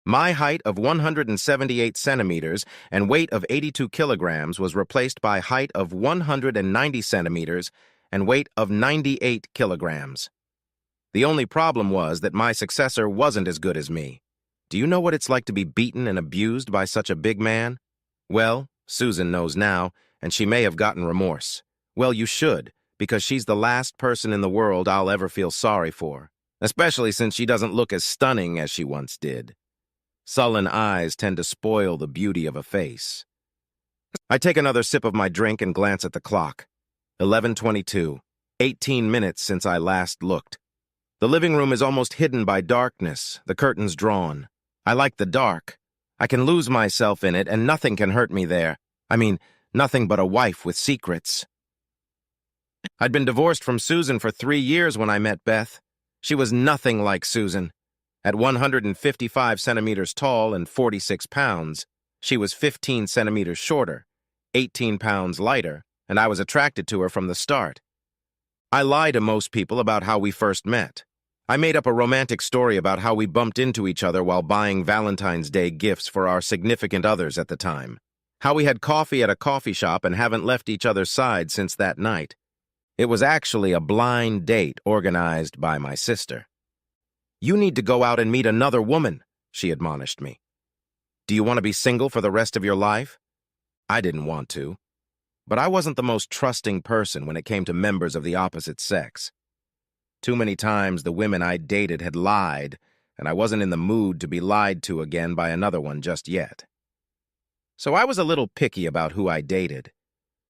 My height of 178 centimeters and weight of 82 kilograms was replaced by height of 190 centimeters and weight of 98 kilograms. The only problem was that my successor wasn't as good as me. Do you know what it's like to be beaten and abused by such a big man? Well, Susan knows now, and she may have gotten remorse. Well, you should, because she's the last person in the world I'll ever feel sorry for, especially since she doesn't look as stunning as she once did. Sullen eyes tend to spoil the beauty of a face. I take another sip of my drink and glance at the clock. 11:22. 18 minutes since I last looked. The living room is almost hidden by darkness, the curtains drawn. I like the dark. I can lose myself in it and nothing can hurt me there. I mean, nothing but a wife with secrets. I'd been divorced from Susan for 3 years when I met Beth. She was nothing like Susan. At 155 centimeters tall and 46 pounds, she was 15 centimeters shorter, 18 pounds lighter, and I was attracted to her from the start. I lie to most people about how we first met. I made up a romantic story about how we bumped into each other while buying Valentine's Day gifts for our significant others at the time. How we had coffee at a coffee shop and haven't left each other's side since that night. It was actually a blind date organized by my sister. "You need to go out and meet another woman," she admonished me. "Do you want to be single for the rest of your life?" I didn't want to. But I wasn't the most trusting person when it came to members of the opposite sex. Too many times the women I dated had lied, and I wasn't in the mood to be lied to again by another one just yet. So I was a little picky about who I dated.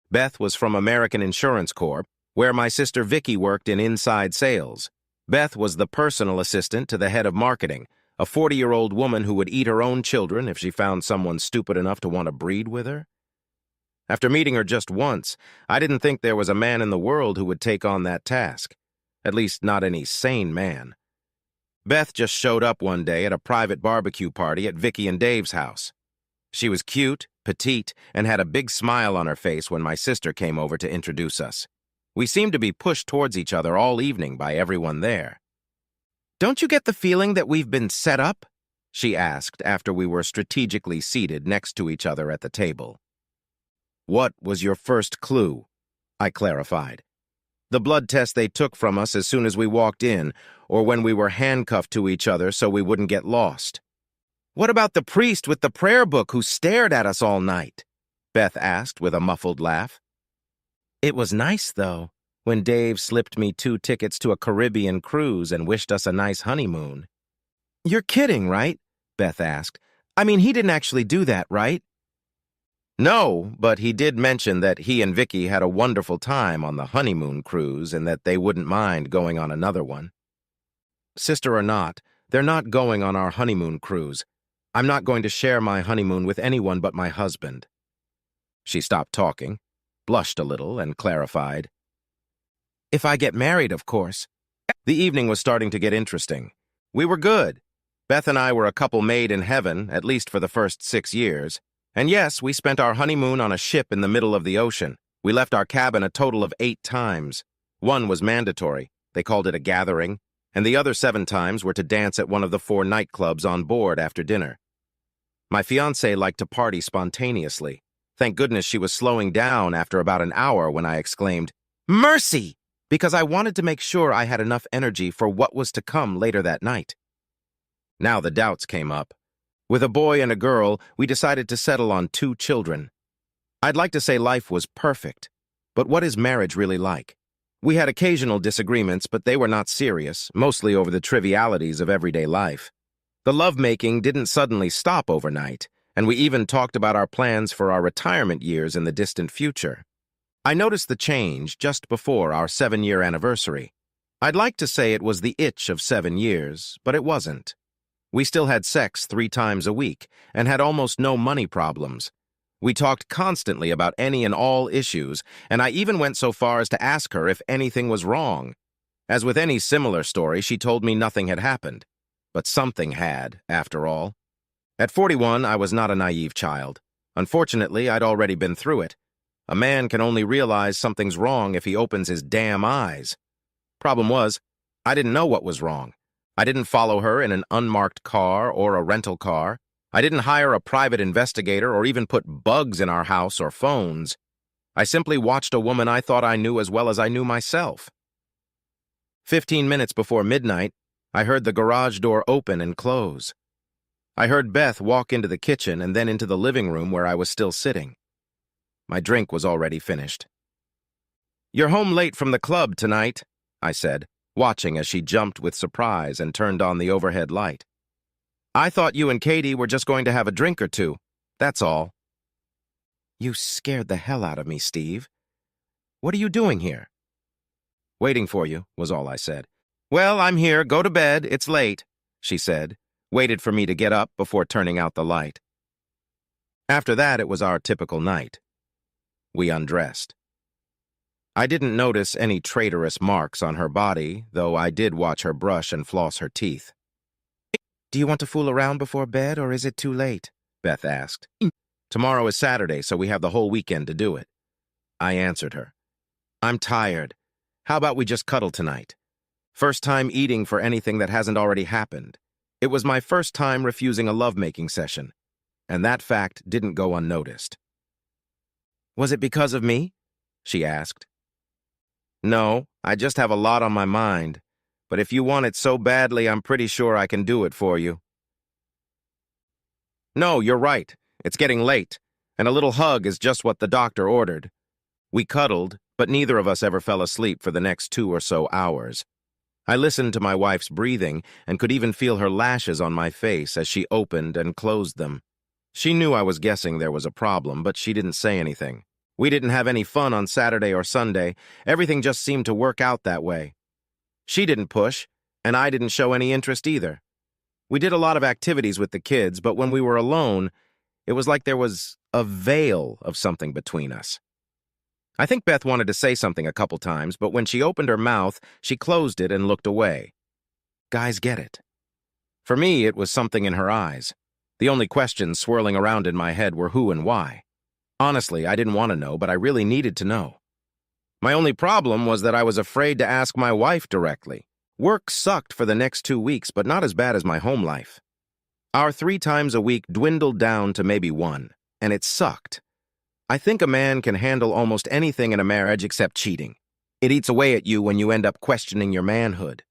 Beth was from American Insurance Corp., where my sister Vicky worked in inside sales. Beth was the personal assistant to the head of marketing, a 40-year-old woman who would eat her own children if she found someone stupid enough to want to breed with her. After meeting her just once, I didn't think there was a man in the world who would take on that task. At least not any sane man. Beth just showed up one day at a private barbecue party at Vicky and Dave's house. She was cute, petite, and had a big smile on her face when my sister came over to introduce us. We seemed to be pushed towards each other all evening by everyone there. "Don't you get the feeling that we've been set up?" she asked after we were strategically seated next to each other at the table. "What was your first clue?" I clarified. "The blood test they took from us as soon as we walked in, or when we were handcuffed to each other so we wouldn't get lost." "What about the priest with the prayer book who stared at us all night?" Beth asked with a muffled laugh. "It was nice, though, when Dave slipped me 2 tickets to a Caribbean cruise and wished us a nice honeymoon." "You're kidding, right?" Beth asked. "I mean, he didn't actually do that, right?" "No, but he did mention that he and Vicky had a wonderful time on the honeymoon cruise and that they wouldn't mind going on another one." "Sister or not, they're not going on our honeymoon cruise. I'm not going to share my honeymoon with anyone but my husband." She stopped talking, blushed a little, and clarified. "If I get married, of course." The evening was starting to get interesting. We were good. Beth and I were a couple made in heaven, at least for the first 6 years. And yes, we spent our honeymoon on a ship in the middle of the ocean. We left our cabin a total of 8 times. 1 was mandatory. They called it a gathering. And the other 7 times were to dance at one of the 4 nightclubs on board after dinner. My fiancée liked to party spontaneously. Thank goodness she was slowing down after about an hour when I exclaimed, "Mercy!" because I wanted to make sure I had enough energy for what was to come later that night. Now the doubts came up. With a boy and a girl, we decided to settle on 2 children. I'd like to say life was perfect, but what is marriage really like? We had occasional disagreements, but they were not serious, mostly over the trivialities of everyday life. The lovemaking didn't suddenly stop overnight, and we even talked about our plans for our retirement years in the distant future. I noticed the change just before our 7-year anniversary. I'd like to say it was the itch of 7 years, but it wasn't. We still had sex 3 times a week and had almost no money problems. We talked constantly about any and all issues, and I even went so far as to ask her if anything was wrong. As with any similar story, she told me nothing had happened. But something had, after all. At 41, I was not a naive child. Unfortunately, I'd already been through it. A man can only realize something's wrong if he opens his damn eyes. Problem was, I didn't know what was wrong. I didn't follow her in an unmarked car or a rental car. I didn't hire a private investigator or even put bugs in our house or phones. I simply watched a woman I thought I knew as well as I knew myself. 15 minutes before midnight, I heard the garage door open and close. I heard Beth walk into the kitchen and then into the living room where I was still sitting. My drink was already finished. "You're home late from the club tonight," I said, watching as she jumped with surprise and turned on the overhead light. "I thought you and Katie were just going to have a drink or two. That's all." "You scared the hell out of me, Steve. What are you doing here?" "Waiting for you," was all I said. "Well, I'm here. Go to bed. It's late," she said, waited for me to get up before turning out the light. After that, it was our typical night. We undressed. I didn't notice any traitorous marks on her body, though I did watch her brush and floss her teeth. "Do you want to fool around before bed, or is it too late?" Beth asked. "Tomorrow is Saturday, so we have the whole weekend to do it." I answered her. "I'm tired. How about we just cuddle tonight? First time eating for anything that hasn't already happened. It was my first time refusing a lovemaking session, and that fact didn't go unnoticed." "Was it because of me?" she asked. "No, I just have a lot on my mind. But if you want it so badly, I'm pretty sure I can do it for you." "No, you're right. It's getting late, and a little hug is just what the doctor ordered." We cuddled, but neither of us ever fell asleep for the next 2 or so hours. I listened to my wife's breathing and could even feel her lashes on my face as she opened and closed them. She knew I was guessing there was a problem, but she didn't say anything. We didn't have any fun on Saturday or Sunday. Everything just seemed to work out that way. She didn't push, and I didn't show any interest either. We did a lot of activities with the kids, but when we were alone, it was like there was a veil of something between us. I think Beth wanted to say something a couple times, but when she opened her mouth, she closed it and looked away. Guys get it. For me, it was something in her eyes. The only questions swirling around in my head were who and why. Honestly, I didn't want to know, but I really needed to know. My only problem was that I was afraid to ask my wife directly. Work sucked for the next 2 weeks, but not as bad as my home life. Our 3 times a week dwindled down to maybe 1, and it sucked. I think a man can handle almost anything in a marriage except cheating. It eats away at you when you end up questioning your manhood.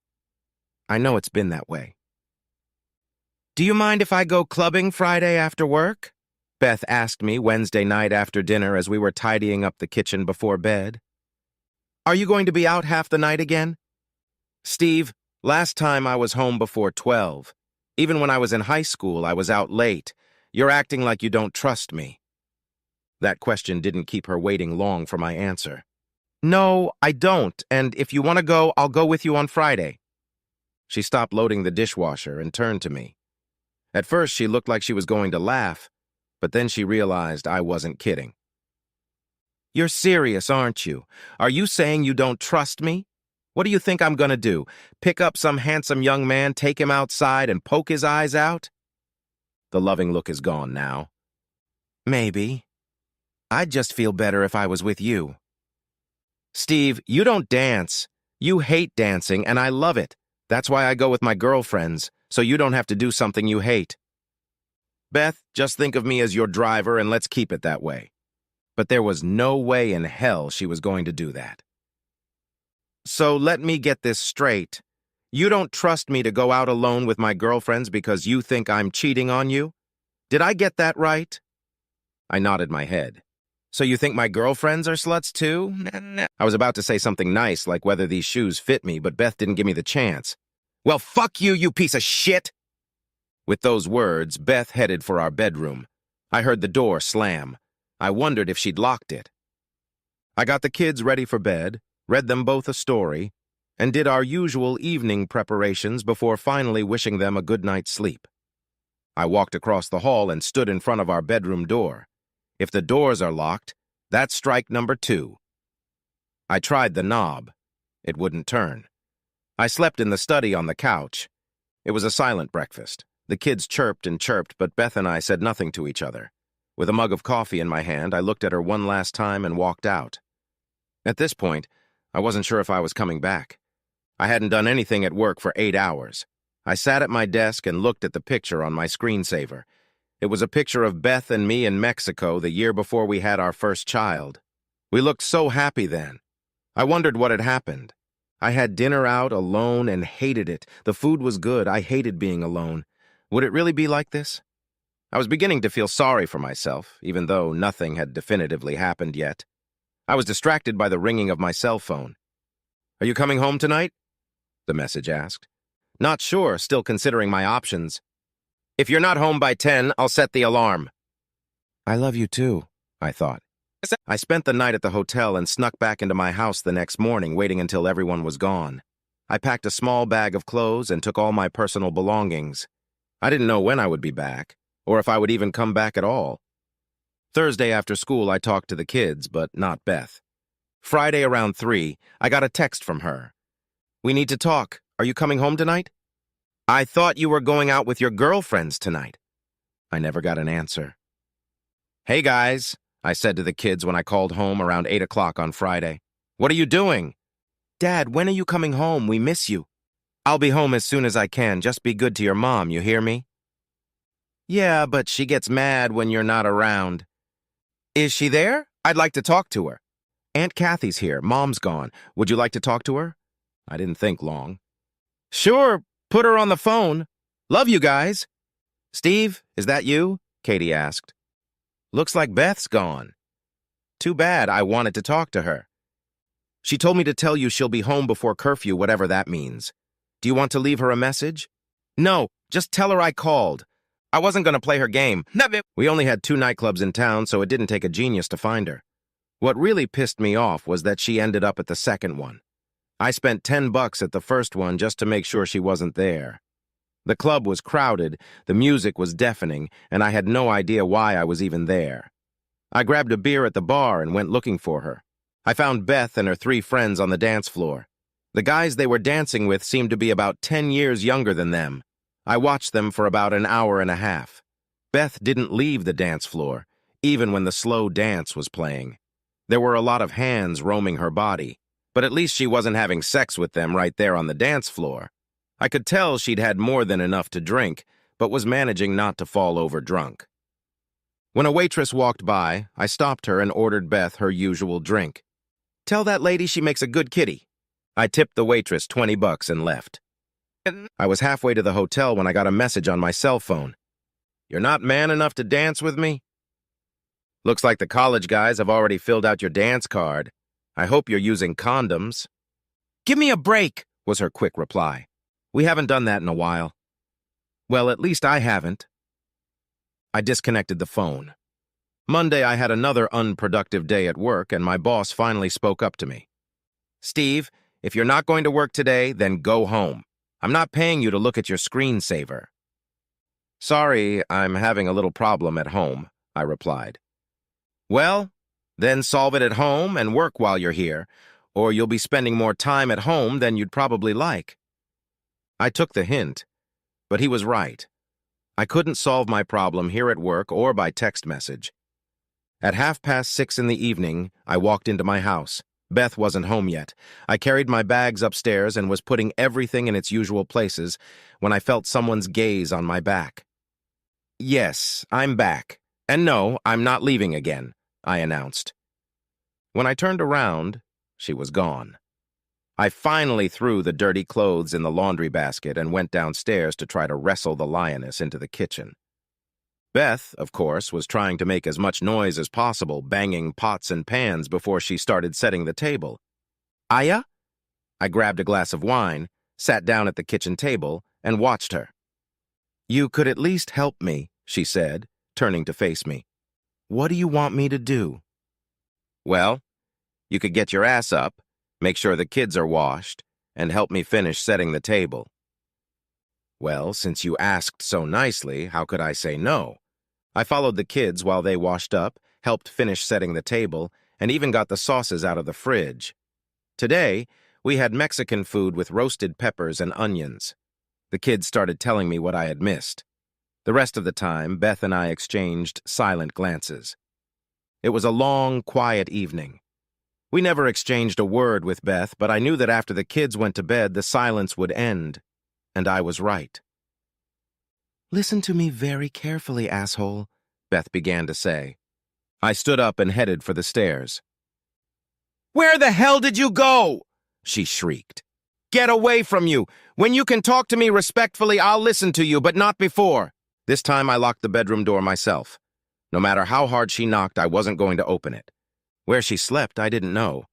I know it's been that way. "Do you mind if I go clubbing Friday after work?" Beth asked me Wednesday night after dinner as we were tidying up the kitchen before bed. "Are you going to be out half the night again?" "Steve, last time I was home before 12. Even when I was in high school, I was out late. You're acting like you don't trust me." That question didn't keep her waiting long for my answer. "No, I don't, and if you want to go, I'll go with you on Friday." She stopped loading the dishwasher and turned to me. At first, she looked like she was going to laugh, but then she realized I wasn't kidding. "You're serious, aren't you? Are you saying you don't trust me? What do you think I'm gonna do? Pick up some handsome young man, take him outside, and poke his eyes out?" The loving look is gone now. "Maybe. I'd just feel better if I was with you." "Steve, you don't dance. You hate dancing, and I love it. That's why I go with my girlfriends, so you don't have to do something you hate. Beth, just think of me as your driver, and let's keep it that way." But there was no way in hell she was going to do that. "So let me get this straight. You don't trust me to go out alone with my girlfriends because you think I'm cheating on you? Did I get that right?" I nodded my head. "So you think my girlfriends are sluts too?" I was about to say something nice like whether these shoes fit me, but Beth didn't give me the chance. "Well, fuck you, you piece of shit!" With those words, Beth headed for our bedroom. I heard the door slam. I wondered if she'd locked it. I got the kids ready for bed, read them both a story, and did our usual evening preparations before finally wishing them a good night's sleep. I walked across the hall and stood in front of our bedroom door. If the doors are locked, that's strike number 2. I tried the knob. It wouldn't turn. I slept in the study on the couch. It was a silent breakfast. The kids chirped and chirped, but Beth and I said nothing to each other. With a mug of coffee in my hand, I looked at her one last time and walked out. At this point, I wasn't sure if I was coming back. I hadn't done anything at work for 8 hours. I sat at my desk and looked at the picture on my screensaver. It was a picture of Beth and me in Mexico the year before we had our first child. We looked so happy then. I wondered what had happened. I had dinner out alone and hated it. The food was good. I hated being alone. Would it really be like this? I was beginning to feel sorry for myself, even though nothing had definitively happened yet. I was distracted by the ringing of my cell phone. "Are you coming home tonight?" the message asked. "Not sure, still considering my options." "If you're not home by 10, I'll set the alarm." I love you too, I thought. I spent the night at the hotel and snuck back into my house the next morning, waiting until everyone was gone. I packed a small bag of clothes and took all my personal belongings. I didn't know when I would be back, or if I would even come back at all. Thursday after school, I talked to the kids, but not Beth. Friday around 3, I got a text from her. "We need to talk. Are you coming home tonight?" "I thought you were going out with your girlfriends tonight." I never got an answer. "Hey guys," I said to the kids when I called home around 8 o'clock on Friday. "What are you doing?" "Dad, when are you coming home? We miss you." "I'll be home as soon as I can. Just be good to your mom, you hear me?" "Yeah, but she gets mad when you're not around." "Is she there? I'd like to talk to her." "Aunt Kathy's here. Mom's gone. Would you like to talk to her?" I didn't think long. "Sure, put her on the phone. Love you guys." "Steve, is that you?" Katie asked. "Looks like Beth's gone." "Too bad. I wanted to talk to her." "She told me to tell you she'll be home before curfew, whatever that means. Do you want to leave her a message?" "No, just tell her I called. I wasn't going to play her game. We only had 2 nightclubs in town, so it didn't take a genius to find her. What really pissed me off was that she ended up at the second one. I spent $10 at the first one just to make sure she wasn't there. The club was crowded, the music was deafening, and I had no idea why I was even there. I grabbed a beer at the bar and went looking for her. I found Beth and her 3 friends on the dance floor. The guys they were dancing with seemed to be about 10 years younger than them. I watched them for about an hour and a half. Beth didn't leave the dance floor, even when the slow dance was playing. There were a lot of hands roaming her body, but at least she wasn't having sex with them right there on the dance floor. I could tell she'd had more than enough to drink, but was managing not to fall over drunk. When a waitress walked by, I stopped her and ordered Beth her usual drink. "Tell that lady she makes a good kitty." I tipped the waitress $20 and left. I was halfway to the hotel when I got a message on my cell phone. "You're not man enough to dance with me?" "Looks like the college guys have already filled out your dance card. I hope you're using condoms." "Give me a break," was her quick reply. "We haven't done that in a while." "Well, at least I haven't." I disconnected the phone. Monday, I had another unproductive day at work, and my boss finally spoke up to me. "Steve, if you're not going to work today, then go home. I'm not paying you to look at your screensaver." "Sorry, I'm having a little problem at home," I replied. "Well, then solve it at home and work while you're here, or you'll be spending more time at home than you'd probably like." I took the hint, but he was right. I couldn't solve my problem here at work or by text message. At 6:30 in the evening, I walked into my house. Beth wasn't home yet. I carried my bags upstairs and was putting everything in its usual places when I felt someone's gaze on my back. "Yes, I'm back. And no, I'm not leaving again," I announced. When I turned around, she was gone. I finally threw the dirty clothes in the laundry basket and went downstairs to try to wrestle the lioness into the kitchen. Beth, of course, was trying to make as much noise as possible, banging pots and pans before she started setting the table. "Aya?" I grabbed a glass of wine, sat down at the kitchen table, and watched her. "You could at least help me," she said, turning to face me. "What do you want me to do?" "Well, you could get your ass up, make sure the kids are washed, and help me finish setting the table." Well, since you asked so nicely, how could I say no? I followed the kids while they washed up, helped finish setting the table, and even got the sauces out of the fridge. Today, we had Mexican food with roasted peppers and onions. The kids started telling me what I had missed. The rest of the time, Beth and I exchanged silent glances. It was a long, quiet evening. We never exchanged a word with Beth, but I knew that after the kids went to bed, the silence would end. and I was right. "Listen to me very carefully, asshole," Beth began to say. I stood up and headed for the stairs. "Where the hell did you go?" she shrieked. "Get away from you! When you can talk to me respectfully, I'll listen to you, but not before." This time I locked the bedroom door myself. No matter how hard she knocked, I wasn't going to open it. Where she slept, I didn't know.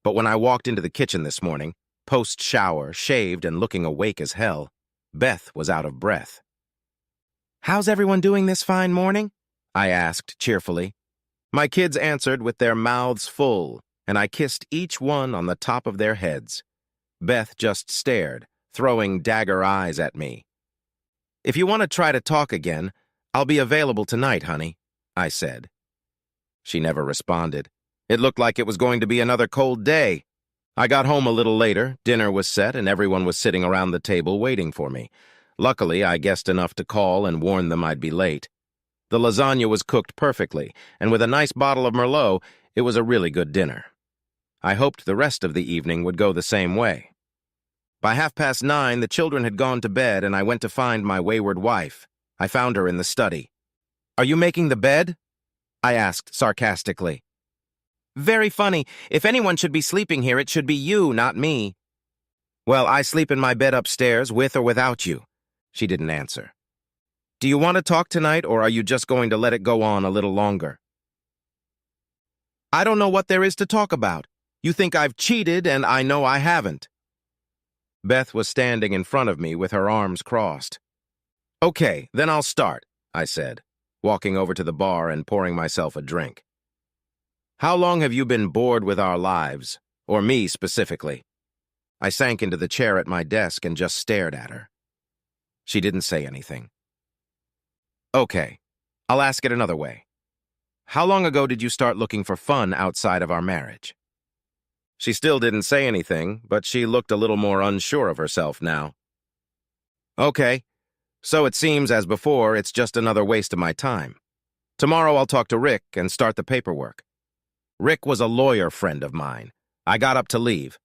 But when I walked into the kitchen this morning, post-shower, shaved and looking awake as hell, Beth was out of breath. "How's everyone doing this fine morning?" I asked cheerfully. My kids answered with their mouths full, and I kissed each one on the top of their heads. Beth just stared, throwing dagger eyes at me. "If you want to try to talk again, I'll be available tonight, honey," I said. She never responded. It looked like it was going to be another cold day. I got home a little later, dinner was set, and everyone was sitting around the table waiting for me. Luckily, I guessed enough to call and warn them I'd be late. The lasagna was cooked perfectly, and with a nice bottle of Merlot, it was a really good dinner. I hoped the rest of the evening would go the same way. By 9:30, the children had gone to bed, and I went to find my wayward wife. I found her in the study. "Are you making the bed?" I asked sarcastically. "Very funny. If anyone should be sleeping here, it should be you, not me." "Well, I sleep in my bed upstairs, with or without you." She didn't answer. "Do you want to talk tonight, or are you just going to let it go on a little longer?" "I don't know what there is to talk about. You think I've cheated, and I know I haven't." Beth was standing in front of me with her arms crossed. "Okay, then I'll start," I said, walking over to the bar and pouring myself a drink. "How long have you been bored with our lives, or me specifically?" I sank into the chair at my desk and just stared at her. She didn't say anything. "Okay, I'll ask it another way. How long ago did you start looking for fun outside of our marriage?" She still didn't say anything, but she looked a little more unsure of herself now. "Okay, so it seems, as before, it's just another waste of my time. Tomorrow I'll talk to Rick and start the paperwork. Rick was a lawyer friend of mine. I got up to leave."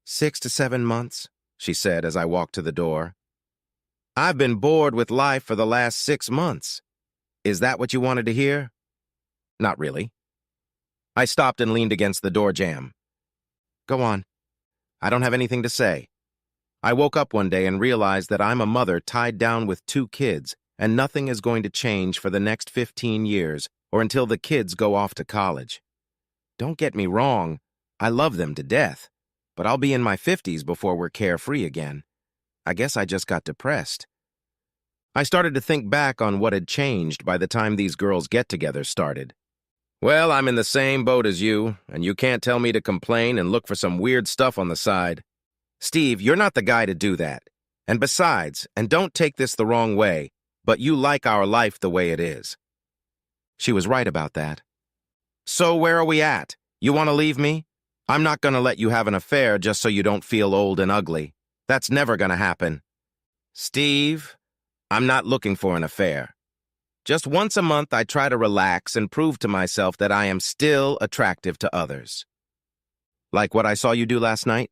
6 to 7 months, she said as I walked to the door. "I've been bored with life for the last 6 months. Is that what you wanted to hear?" "Not really." I stopped and leaned against the door jamb. "Go on. I don't have anything to say. I woke up one day and realized that I'm a mother tied down with 2 kids, and nothing is going to change for the next 15 years or until the kids go off to college. Don't get me wrong, I love them to death, but I'll be in my 50s before we're carefree again. I guess I just got depressed." I started to think back on what had changed by the time these girls' get-togethers started. "Well, I'm in the same boat as you, and you can't tell me to complain and look for some weird stuff on the side. Steve, you're not the guy to do that. And besides, and don't take this the wrong way, but you like our life the way it is." She was right about that. "So where are we at? You want to leave me? I'm not going to let you have an affair just so you don't feel old and ugly. That's never going to happen." "Steve, I'm not looking for an affair. Just once a month I try to relax and prove to myself that I am still attractive to others." "Like what I saw you do last night?"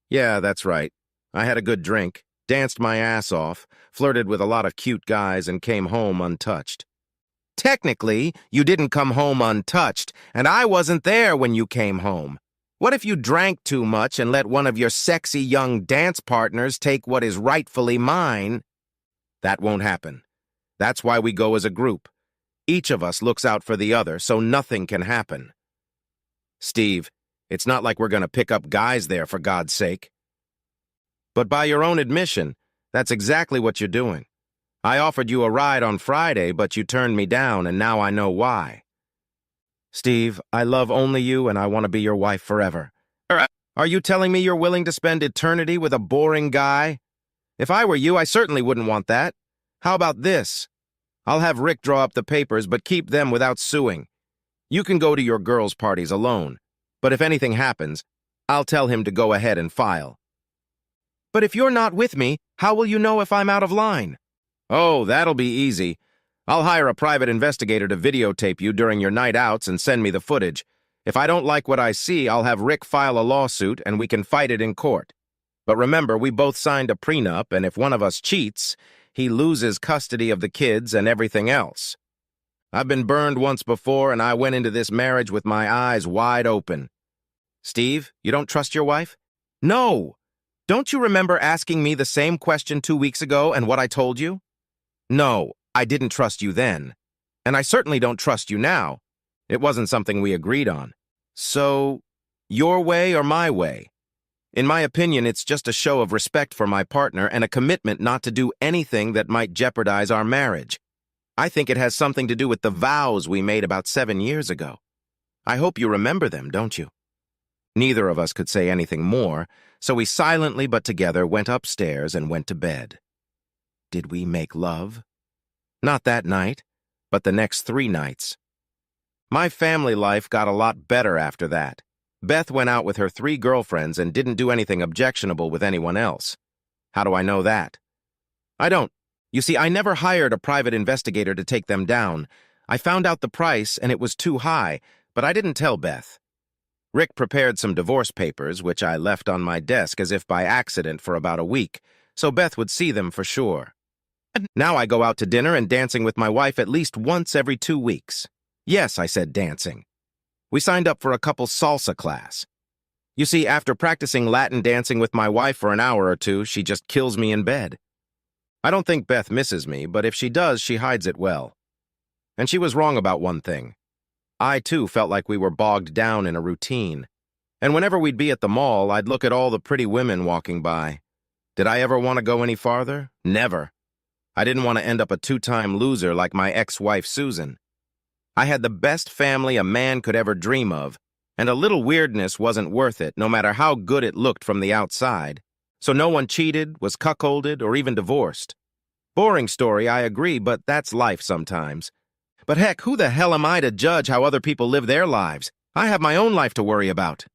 "Yeah, that's right. I had a good drink, danced my ass off, flirted with a lot of cute guys, and came home untouched." "Technically, you didn't come home untouched, and I wasn't there when you came home. What if you drank too much and let one of your sexy young dance partners take what is rightfully mine?" "That won't happen. That's why we go as a group. Each of us looks out for the other, so nothing can happen." "Steve, it's not like we're going to pick up guys there, for God's sake." "But by your own admission, that's exactly what you're doing. I offered you a ride on Friday, but you turned me down, and now I know why." "Steve, I love only you, and I want to be your wife forever." Are you telling me you're willing to spend eternity with a boring guy? If I were you, I certainly wouldn't want that. How about this? I'll have Rick draw up the papers, but keep them without suing. You can go to your girls' parties alone, but if anything happens, I'll tell him to go ahead and file." "But if you're not with me, how will you know if I'm out of line?" "Oh, that'll be easy. I'll hire a private investigator to videotape you during your night outs and send me the footage. If I don't like what I see, I'll have Rick file a lawsuit and we can fight it in court." But remember, we both signed a prenup, and if one of us cheats, he loses custody of the kids and everything else. I've been burned once before, and I went into this marriage with my eyes wide open. Steve, you don't trust your wife? No! Don't you remember asking me the same question 2 weeks ago and what I told you? No, I didn't trust you then. And I certainly don't trust you now. It wasn't something we agreed on. So, your way or my way? In my opinion, it's just a show of respect for my partner and a commitment not to do anything that might jeopardize our marriage. I think it has something to do with the vows we made about 7 years ago. I hope you remember them, don't you? Neither of us could say anything more, so we silently but together went upstairs and went to bed. Did we make love? Not that night, but the next 3 nights. My family life got a lot better after that. Beth went out with her 3 girlfriends and didn't do anything objectionable with anyone else. How do I know that? I don't. You see, I never hired a private investigator to take them down. I found out the price and it was too high, but I didn't tell Beth. Rick prepared some divorce papers, which I left on my desk as if by accident for about a week, so Beth would see them for sure. Now I go out to dinner and dancing with my wife at least once every 2 weeks. Yes, I said dancing. We signed up for a couple's salsa class. You see, after practicing Latin dancing with my wife for an hour or 2, she just kills me in bed. I don't think Beth misses me, but if she does, she hides it well. And she was wrong about one thing. I, too, felt like we were bogged down in a routine. And whenever we'd be at the mall, I'd look at all the pretty women walking by. Did I ever want to go any farther? Never. I didn't want to end up a 2-time loser like my ex-wife Susan. I had the best family a man could ever dream of, and a little weirdness wasn't worth it, no matter how good it looked from the outside. So no one cheated, was cuckolded, or even divorced. Boring story, I agree, but that's life sometimes. But heck, who the hell am I to judge how other people live their lives? I have my own life to worry about.